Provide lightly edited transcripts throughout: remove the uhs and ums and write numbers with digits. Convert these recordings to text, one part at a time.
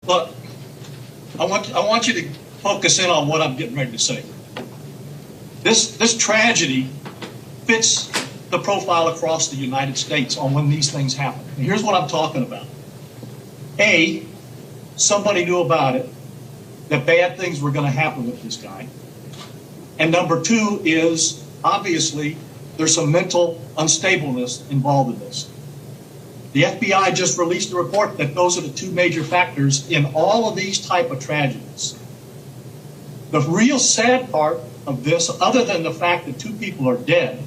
Look, I want you to focus in on what I'm getting ready to say. This tragedy fits the profile across the United States on when these things happen. And here's what I'm talking about. A, somebody knew about it, that bad things were going to happen with this guy. And number two is, obviously, there's some mental unstableness involved in this. The FBI just released a report that those are the two major factors in all of these type of tragedies. The real sad part of this, other than the fact that two people are dead,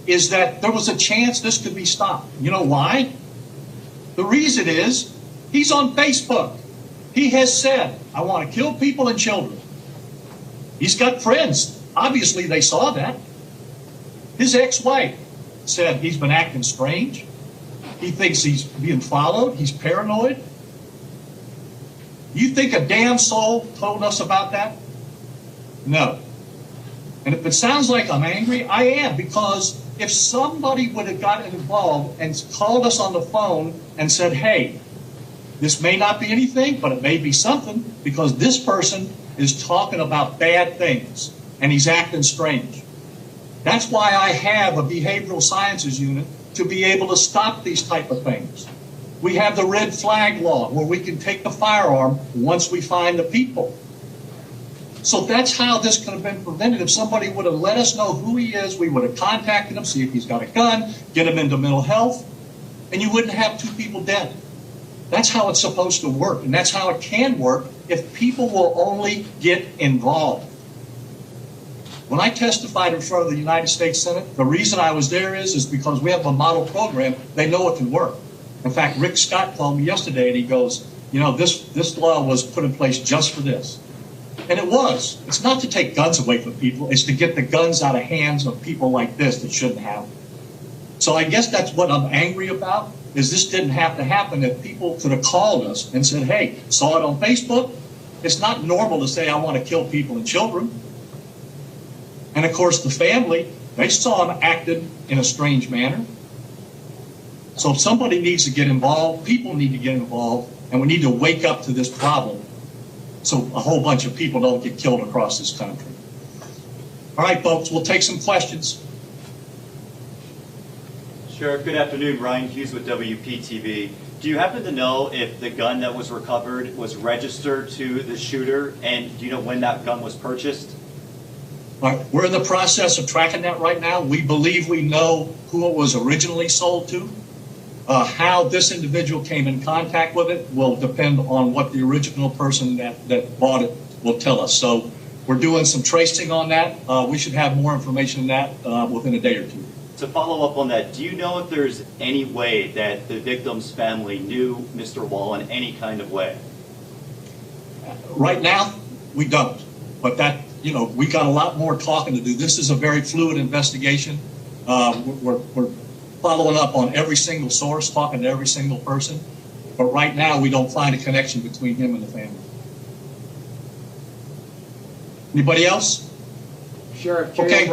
is that there was a chance this could be stopped. You know why? The reason is he's on Facebook. He has said, I want to kill people and children. He's got friends. Obviously, they saw that. His ex-wife said he's been acting strange. He thinks he's being followed. He's paranoid. You think a damn soul told us about that? No. And if it sounds like I'm angry, I am, because if somebody would have gotten involved and called us on the phone and said, hey, this may not be anything, but it may be something, because this person is talking about bad things and he's acting strange. That's why I have a behavioral sciences unit to be able to stop these type of things. We have the red flag law where we can take the firearm once we find the people. So that's how this could have been prevented. If somebody would have let us know who he is, we would have contacted him, see if he's got a gun, get him into mental health, and you wouldn't have two people dead. That's how it's supposed to work, and that's how it can work if people will only get involved. When I testified in front of the United States Senate, the reason I was there is because we have a model program. They know it can work. In fact, Rick Scott called me yesterday, and he goes, you know, this law was put in place just for this. And it was. It's not to take guns away from people. It's to get the guns out of hands of people like this that shouldn't have them. So I guess that's what I'm angry about, is this didn't have to happen. If people could have called us and said, hey, saw it on Facebook. It's not normal to say I want to kill people and children. And of course, the family, they saw him acted in a strange manner. So if somebody needs to get involved, people need to get involved, and we need to wake up to this problem so a whole bunch of people don't get killed across this country. All right, folks, we'll take some questions. Sheriff, good afternoon. Ryan Hughes with WPTV. Do you happen to know if the gun that was recovered was registered to the shooter, and do you know when that gun was purchased? All right, we're in the process of tracking that right now. We believe we know who it was originally sold to. How this individual came in contact with it will depend on what the original person that bought it will tell us. So we're doing some tracing on that. We should have more information on that within a day or two. To follow up on that, do you know if there's any way that the victim's family knew Mr. Wall in any kind of way? Right now, we don't. But that, you know, we got a lot more talking to do. This is a very fluid investigation. We're following up on every single source, talking to every single person. But right now, we don't find a connection between him and the family. Anybody else? Sheriff Jay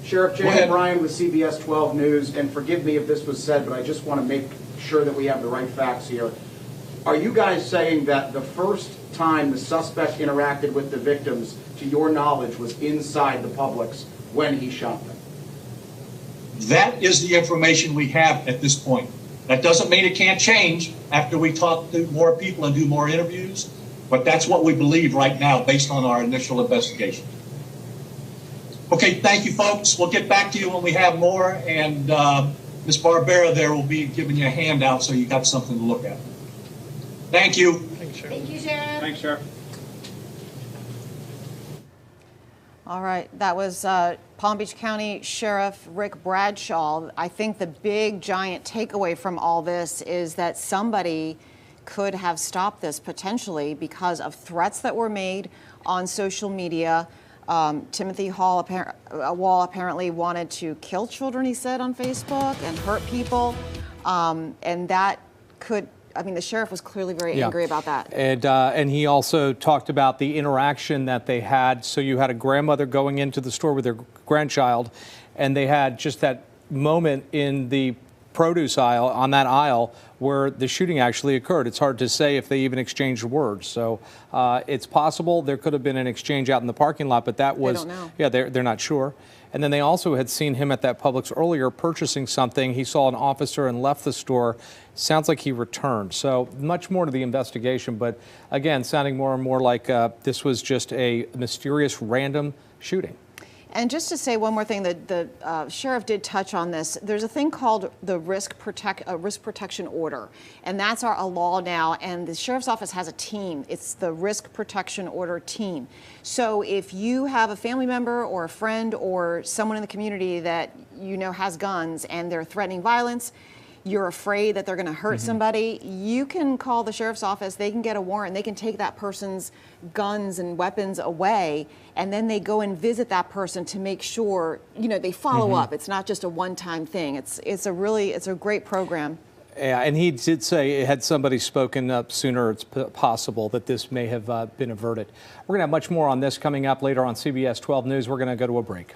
Sheriff Jay O'Brien with CBS 12 News, and forgive me if this was said, but I just want to make sure that we have the right facts here. Are you guys saying that the first time the suspect interacted with the victims, to your knowledge, was inside the Publix when he shot them? That is the information we have at this point. That doesn't mean it can't change after we talk to more people and do more interviews, but that's what we believe right now based on our initial investigation. Okay, thank you, folks. We'll get back to you when we have more, and Ms. Barbera there will be giving you a handout so you got something to look at. Thank you. Thanks, Sheriff. Thank you, Sheriff. Thanks, Sheriff. All right, that was Palm Beach County Sheriff Rick Bradshaw. I think the big, giant takeaway from all this is that somebody could have stopped this potentially because of threats that were made on social media. Timothy Wall apparently wanted to kill children, he said, on Facebook and hurt people. And that could, I mean, the sheriff was clearly very angry about that. And he also talked about the interaction that they had. So you had a grandmother going into the store with her grandchild, and they had just that moment in the produce aisle, on that aisle where the shooting actually occurred. It's hard to say if they even exchanged words. So it's possible there could have been an exchange out in the parking lot, but that was, don't know. yeah, they're not sure. And then they also had seen him at that Publix earlier purchasing something. He saw an officer and left the store. Sounds like he returned. So much more to the investigation, but again, sounding more and more like this was just a mysterious random shooting. And just to say one more thing, the sheriff did touch on this. There's a thing called the risk protection order, and that's a law now. And the sheriff's office has a team. It's the risk protection order team. So if you have a family member or a friend or someone in the community that you know has guns and they're threatening violence, you're afraid that they're going to hurt somebody, you can call the sheriff's office. They can get a warrant. They can take that person's guns and weapons away, and then they go and visit that person to make sure, you know, they follow up. It's not just a one-time thing. It's a great program. Yeah, and he did say, had somebody spoken up sooner, it's possible that this may have been averted. We're going to have much more on this coming up later on CBS 12 News. We're going to go to a break.